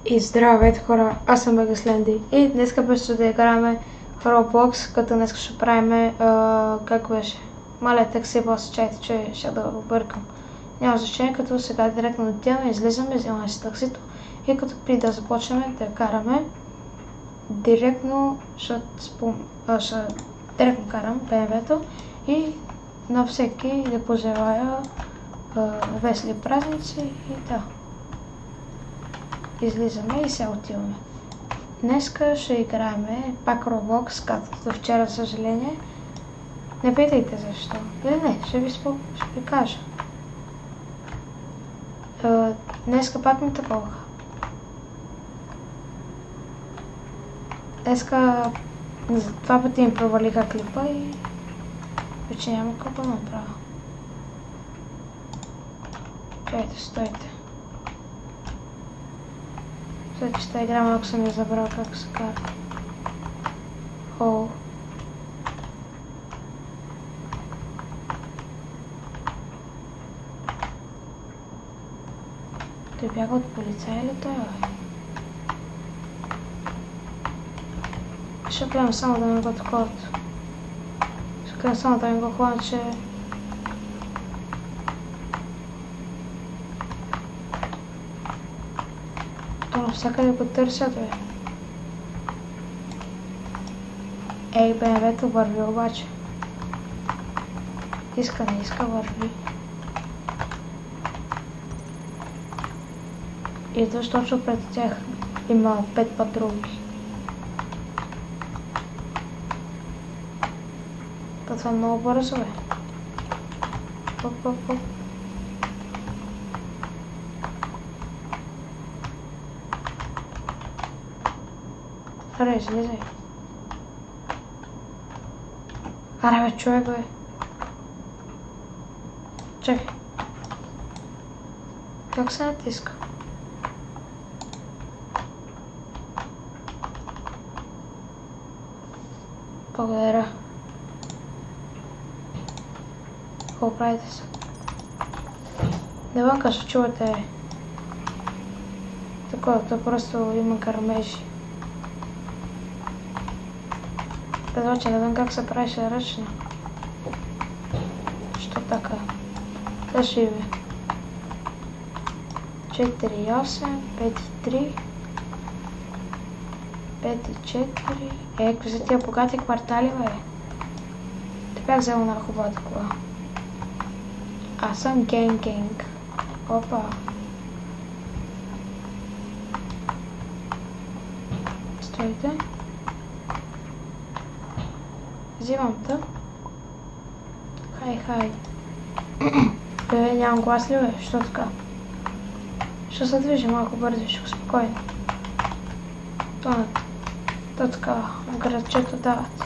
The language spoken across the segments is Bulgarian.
И здравейте хора, аз съм Бегасленди и днеска предстои да играем Roblox, като днес ще правим, как беше, маля такси, после чайте, че ще да го бъркам. Няма значение, като сега директно отиваме, излизаме, взимаме си таксито и като преди да започнем да караме, директно директно карам BMW-то и на всеки да пожелая весели празници и да. Излизаме и се отиваме. Днеска ще играем пак Roblox, както вчера, за съжаление. Не питайте защо. Или не, ще ви кажа. Днеска пак ми таковаха. Днеска за 2 пъти ми провалиха клипа и вече няма какво да направя. Чайте, стойте. Следващата игра малко съм я забрал как се кара. О. Той бяга от полицая или той? Ще гледам само да ми го таковат. Ще гледам само да ми го хвана, че... Навсякъде го търсят, бе. Ей, БМВ-то върви обаче. Иска, не иска, върви. И точно пред тях има 5 патрулки. Това е много бързо, бе. Оп. Аре, излизай. Аре, бе, човек, бе. Чакай. Как се натиска? Благодаря. Какво правите се? Навънка ще чувате. Такова, то просто има гърмежи. Казва, че не знам как се правеше ръчно. Що така? Да ще ви. 4,8, 5,3, 5,4. Какви са тия богати квартали, бе? Те бях взел на хубавата кола. Аз съм генг. Опа. Стойте. Взимам те. Хай. Бе, нямам глас ли, бе? Що така? Ще се движи малко бързо, спокойно. То така, в градчето дават.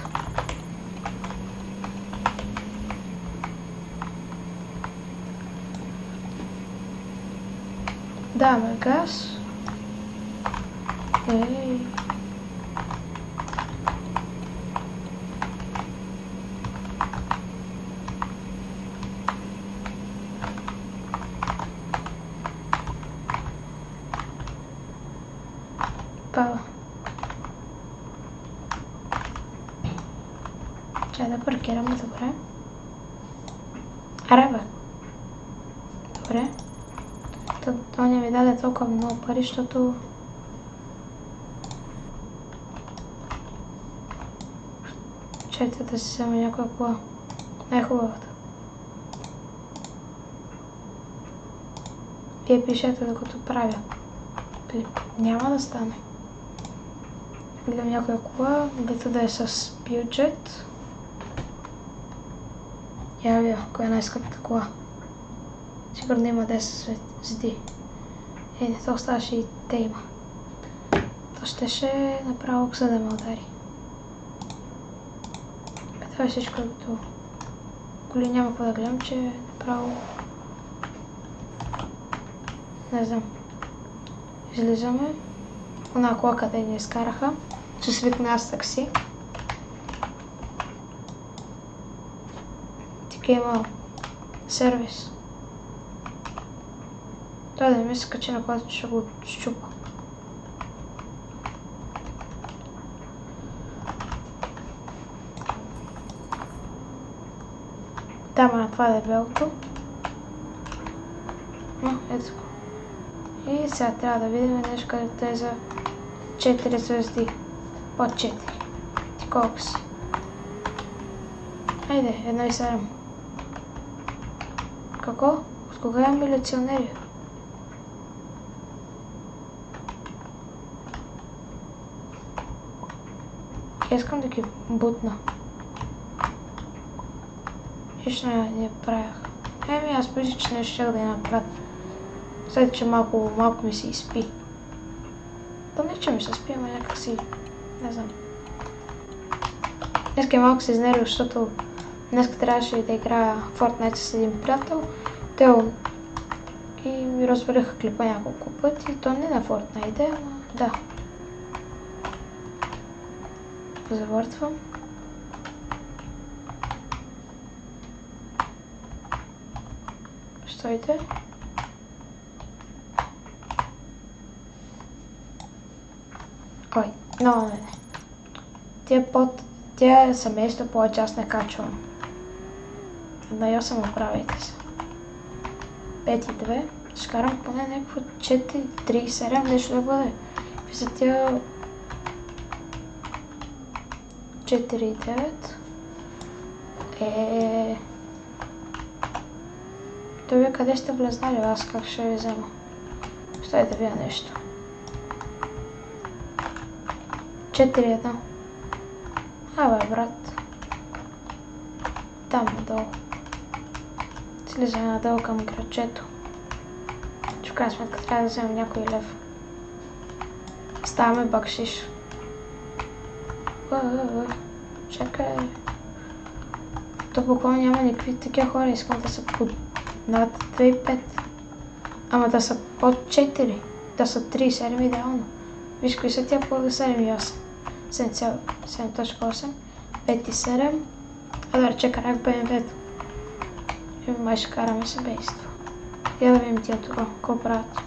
Даваме газ. Ей. Пава. Чай да паркираме, добре. Аре, бе. Добре. То не ми даде толкова много пари, защото... Чайте да си взема някоя кола. Най-хубавата. Вие пишете докато правя. Няма да стане. Гледам някоя кола, дето да е с бюджет. Я видя, коя е най-скъпата кола. Сигурно има 10 звезди. То ставаше и те има. То щеше направо къса да ме удари. Това е всичко е готово. Коли няма какво да гледам, че е направо... Не знам. Излизаме. Она кола, къде ни изкараха. Ще свикна аз такси. Така има сервис. Той да не ми се качи на колата, ще го щупа. Там на това дебелото. Но, ето го. И сега трябва да видим нещо, където е за 4 звезди. Под 4. Ти колко си? Айде, 1,7. Какво? От кога е милиционери? Искам да ги бутна. Нищо не правях. Аз мисля, че не ще да я направя. След, че малко ми се изпи. То не, че ми се спи, ама някак си... Не знам. Днеска малко се изнервих, защото днеска трябваше да играя Fortnite с един приятел. И ми развалиха клипа няколко пъти. То не на Fortnite, ама да. Завъртвам. Стойте. Ой, не. Тия семейства повече аз не качвам. Да, я съм оправите се. 5,2. Ще карам поне някакво 4,3,7 нещо да бъде. За тия 4,9. Той вие къде сте влезнали? Аз как ще ви взема? Стой да вия нещо. 4,1. Абе, брат. Там надолу. Слизаме надолу към градчето. Че в крайна сметка трябва да вземем някой лев. Ставаме бакшиш. Чакай. То буквално няма никакви такива хора. Искам да са под над 2,5. Ама да са под 4. Да са 3,7 идеално. Виж кои са тия по 7,8. 7,8. 5,7. Добре, чекай как БМВ-то. И май ще караме семейство. Я да видим тия тук. Какво правят?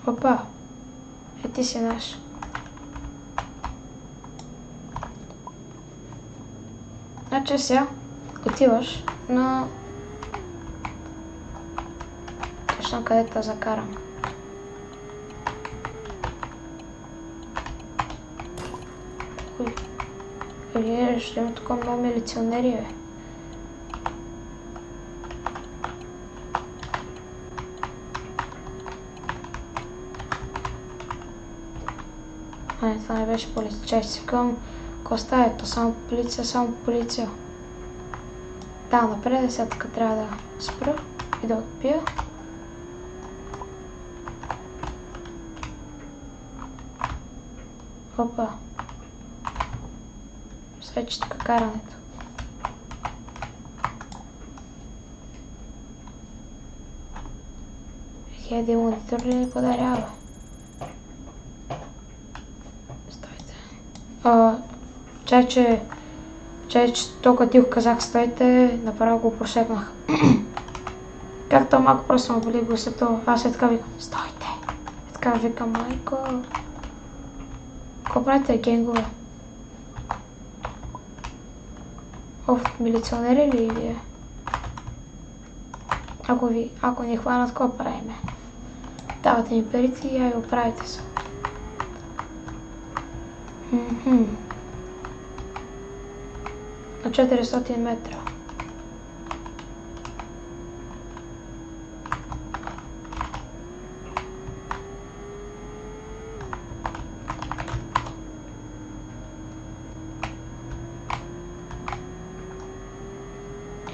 Опа. Ти си наш. Значи сега отиваш, но точно където да закарам. Ще има такова много милиционери, бе. Не, това не беше полиция. Чай си към Коста, ето само полиция. Да, напред, сега така трябва да спра и да отпия. Опа. Свечи така карането. Един монитор ли ни подарява? Стойте. Чай, че толкова тихо казах стойте, направо го прошепнах. Както малко просто ме боли гласето, аз така викам, стойте. Така викам, майко. Какво правите, генгове? Милиционери ли вие? Ако ни хванат, какво правиме? Давате ми парите и я и оправите се. На 400 метра.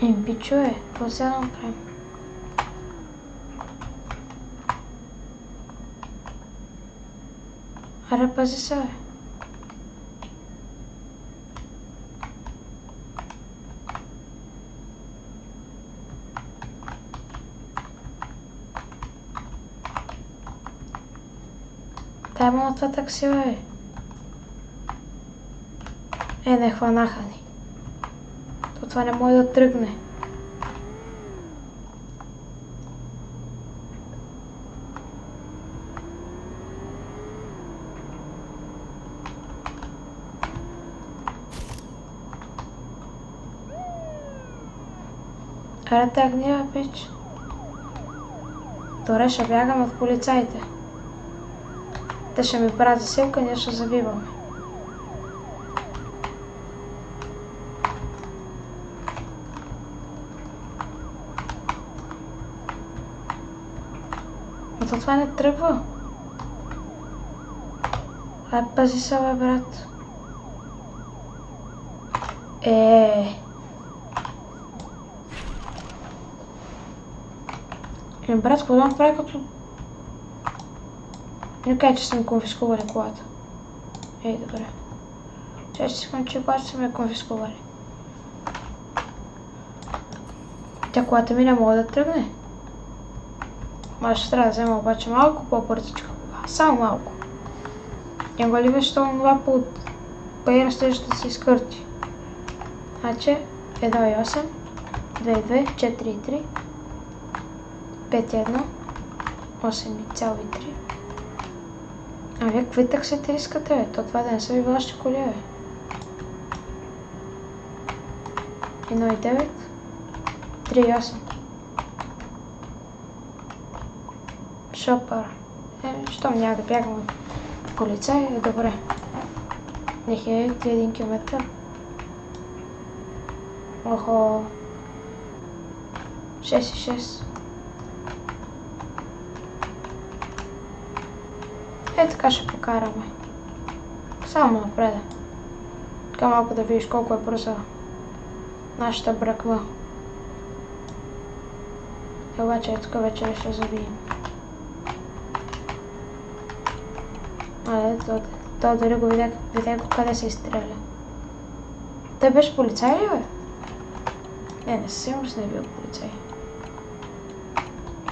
Бичове, какво сега да направим? Аре, пази се, бе. Дай му на това такси, бе. Не хванаха ни. Това не може да тръгне. Аре тегни, бе, пич. Добре, ще бягаме от полицаите. Те ще ми правят засилка, ние ще забиваме. Но това не тръгва. Ай, пази се, бе, брат. Брат, какво да направи като... Не кажа, че са ми конфискували колата. Добре. Че искам, че колата са ми конфискували. Тя колата ми не мога да тръгне. Ще трябва да взема обаче малко по-бързичка кола. Само малко. Няма ли беше това по паира следващата си изкърти. Значи 1,8, 2,2, 4,3, 5,1, 8,3. А вие какви таксите искате, бе? То това да не са ви вашите коли, бе. 1,9, 3,8. Шопър. Щом няма да бягам от полицай, добре. Нехе 1 километър. Охо. 6,6. Така ще покараме. Само напред. Така малко да видиш колко е бърза нашата бръква. Обаче тук вече ще забием. Това дори го видях къде се изстреля. Той беше полицай ли, бе? Не, със сигурност не е бил полицай.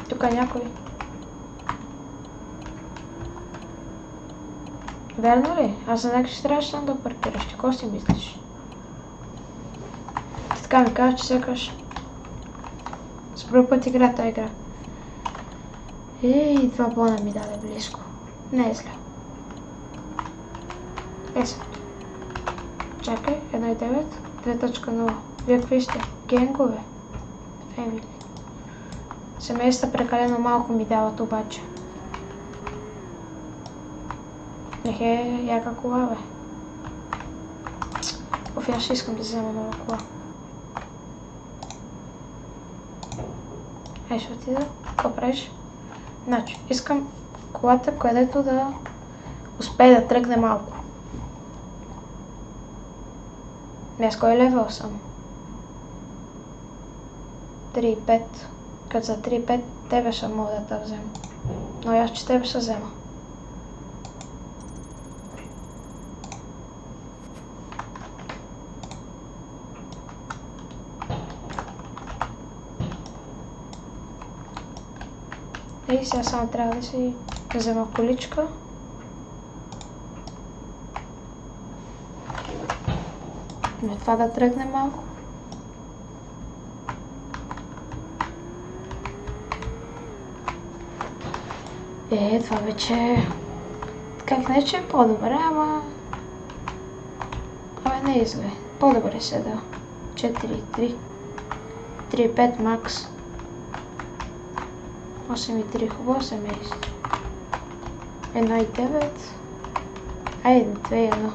Тук е някой. Верно ли? Аз за някак ще трябваше там да паркираш. Какво си мислиш? Ти така ми казваш, че сякаш с първи път игра тази игра. И това бона ми даде близко. Не е зле. 10. Чакай, 1,9, 2,0. Вие какви сте? Генгове? Фемили. Семейства прекалено малко ми дават обаче. Нехе, яка кола, бе. Аз ще искам да взема нова кола. Ще отида. Какво правиш? Значи, искам колата, където да успее да тръгне малко. Днес кой левел съм? 3,5. Като за 3,5 тебе ще мога да те взема. Но аз че тебе ще взема. И сега само трябва да си взема количка. Но това да тръгне малко. Това вече... Как не че е по-добре, ама... не е зле. По-добре се да. 4,3. 3,5 макс. 8,3 хубаво семейство. 1,9. Айде, 2,1.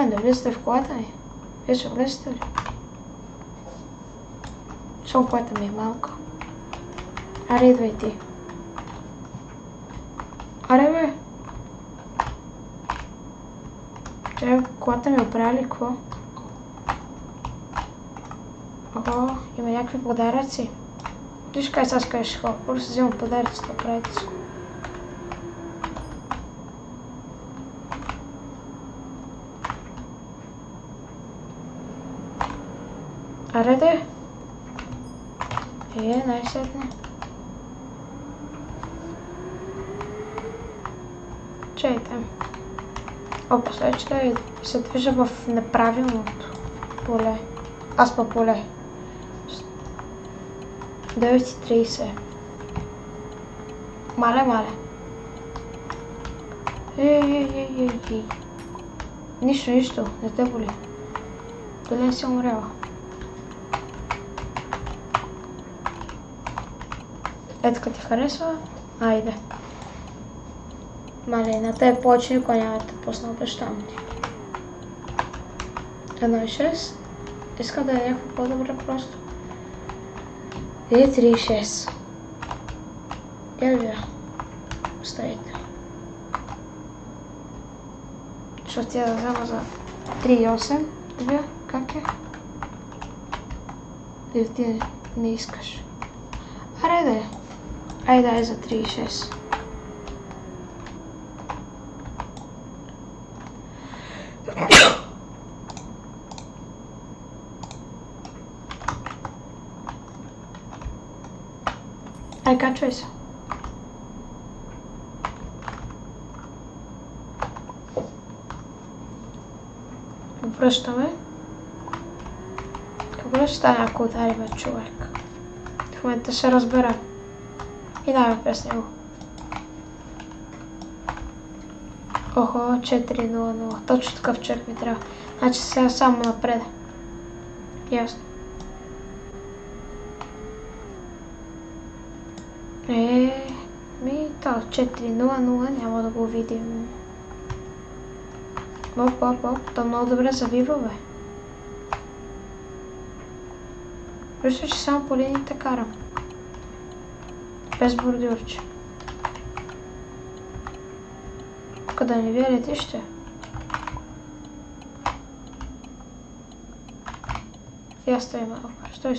Да влезете в колата ми. Вие ще влезете ли? Защото колата ми е малка. Аре, идвай ти. Аре, бе! Чай, колата ми оправи ли, какво? Ого, има някакви подаръци. Виж кай сега скажеш хора, просто взимам подаръци да правите си. Аре де? Най-сетне. Чайте. Опа, след че се движа в неправилното поле. Аз по поле. 9,30. Мале. Ей. Нищо, не те боли. Дали си умряла? Етка ти харесва? Айде. Малината е повече никой няма да пусна, обещавам ти. 1,6. Искам да е някакво по-добре просто. И 3,6. Елвия. Оставите. Ще отида да взема за 3,8. Вие, как е? Или ти не искаш? Аре да е. Айде за 3,6. Ай, качвай се. Връщаме. Какво ще стане, ако удариме човек? В момента ще разберем. И даваме през него. Охо, 4-0-0. Точно такъв човек ми трябва. Значи сега само напред. Ясно. То 4-0-0 няма да го видим. Оп. То много добре завива, бе. Вижте, че само по линиите карам. Без бордюрче. Къде не ви летище? Я стои малко. Стой.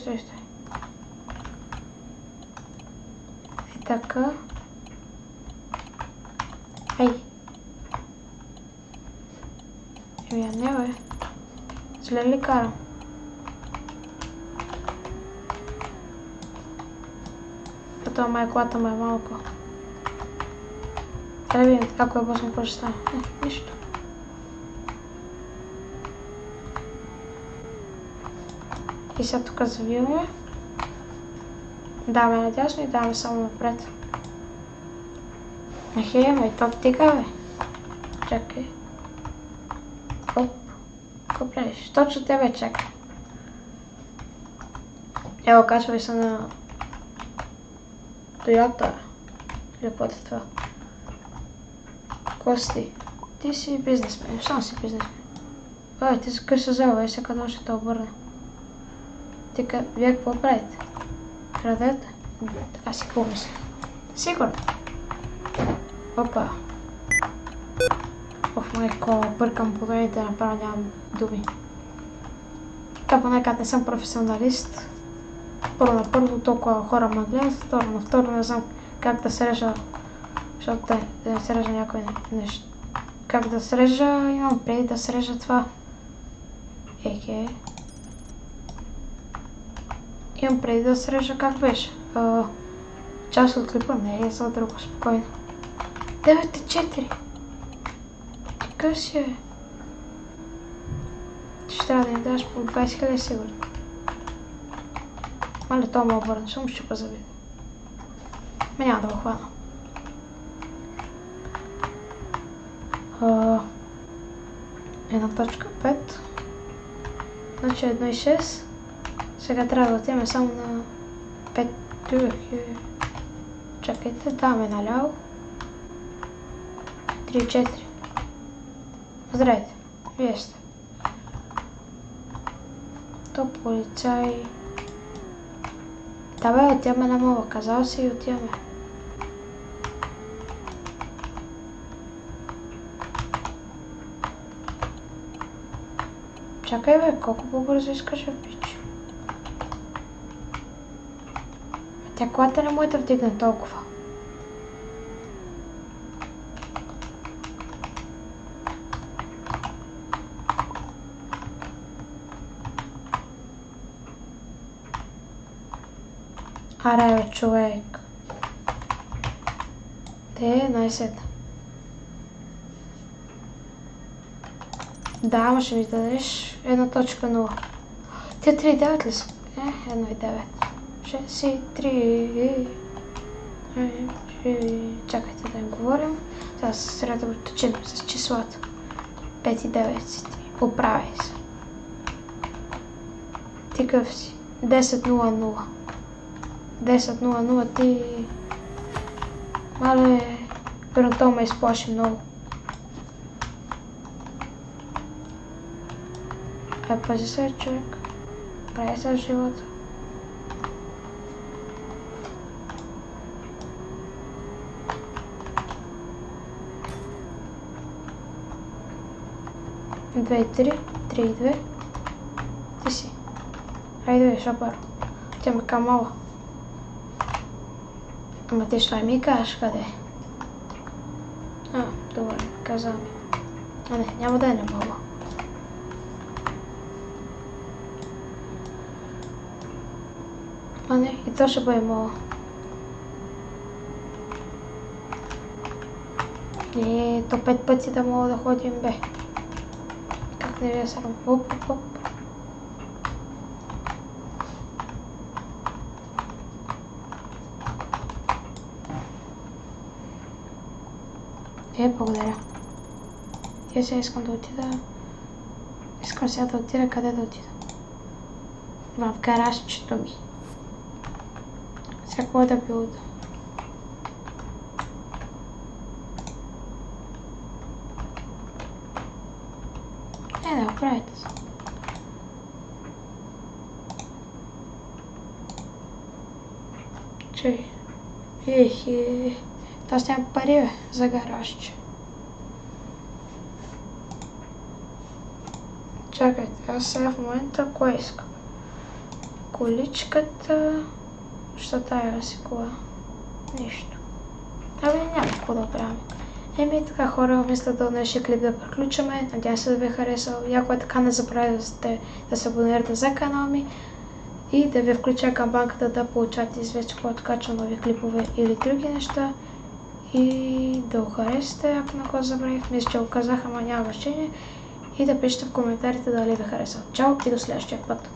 И така. Ей. Не бе. Зле ли карам? Това майклата ме е малко. Да видим, ако е бързо, какво ще стане. Нищо. И сега тук завиваме. Даваме надясно и даваме само напред. Ей, топ тига, бе. Чакай. Оп. Какво правиш? Точно тебе чакай. Ево, качвай се на Toyota. Или какво е това? Кости. Ти си бизнесмен. Щом си бизнесмен? Ой, ти къде се взел, бе, сега да ще те обърне. Вие какво правите? Крадете? Така си какво мисля. Сигурно. Опа. Майко, бъркам подобните, направо нямам думи. Така поне като не съм професионалист. Първо толкова хора ме гледат, второ не знам как да срежа, защото да не срежа някои нещо. Как да срежа, имам преди да срежа това. Имам преди да срежа как беше. Част от клипа не е за друго, спокойно. 9,4. Какъв си е? Ще трябва да ни даш по 20 000 сигурно. Мале, то ме обърна, ще му щупа за вид. Ме няма да го хвана. Една точка 5. Значи 1,6. Сега трябва да отиваме само на 5. Чакайте, даваме наляво. 3,4. Здравейте, вие сте. То полицай. Да бе, отиваме на мова, казал си и отиваме. Чакай бе, колко по-бързо искаш да пич. Тя колата не може да вдигне толкова. Аре бе, човек. Те, най-сетна. Да, ама ще ми дадеш 1,0. Те 3,9 ли са? 1,9. 6,3. Чакайте да им говорим. Сега се средоточим с числата. 5,9. Оправяй се. Ти къв си? 10:00. 10:00 ти... Мале... Верно то ме изплаши много. Пази се, човек. Прави се в живота. Две и три, 3 и 2. Ти си. Хайде бе, шопар. Тя ме камала. Ама ти ще ми кажеш къде е. Добре, каза ми. А не, няма да е немало. А не, и то ще бъде мало. То 5 пъти да мога да ходим, бе. Как не ви е срам? Оп. Благодаря. Я сега искам да отида... Искам сега да отида къде да отида. В гаражчето ми. Сега какво да билда? Да оправите се. Чай. Аз нямам пари, бе, за гаражче. Чакайте, аз сега в момента кое искам? Количката... Що тая си кола? Нищо. Няма какво да правим. Така хора, мисля да днешния клип да приключваме. Надявам се да ви е харесал. Ако е така, не забравяйте да се абонирате за канала ми и да ви включа камбанката да получавате известие, когато качвам нови клипове или други неща. И да го харесате, ако не го забравих. Мисля, че го казах, ама няма значение. И да пишете в коментарите дали ви харесал. Чао и до следващия път.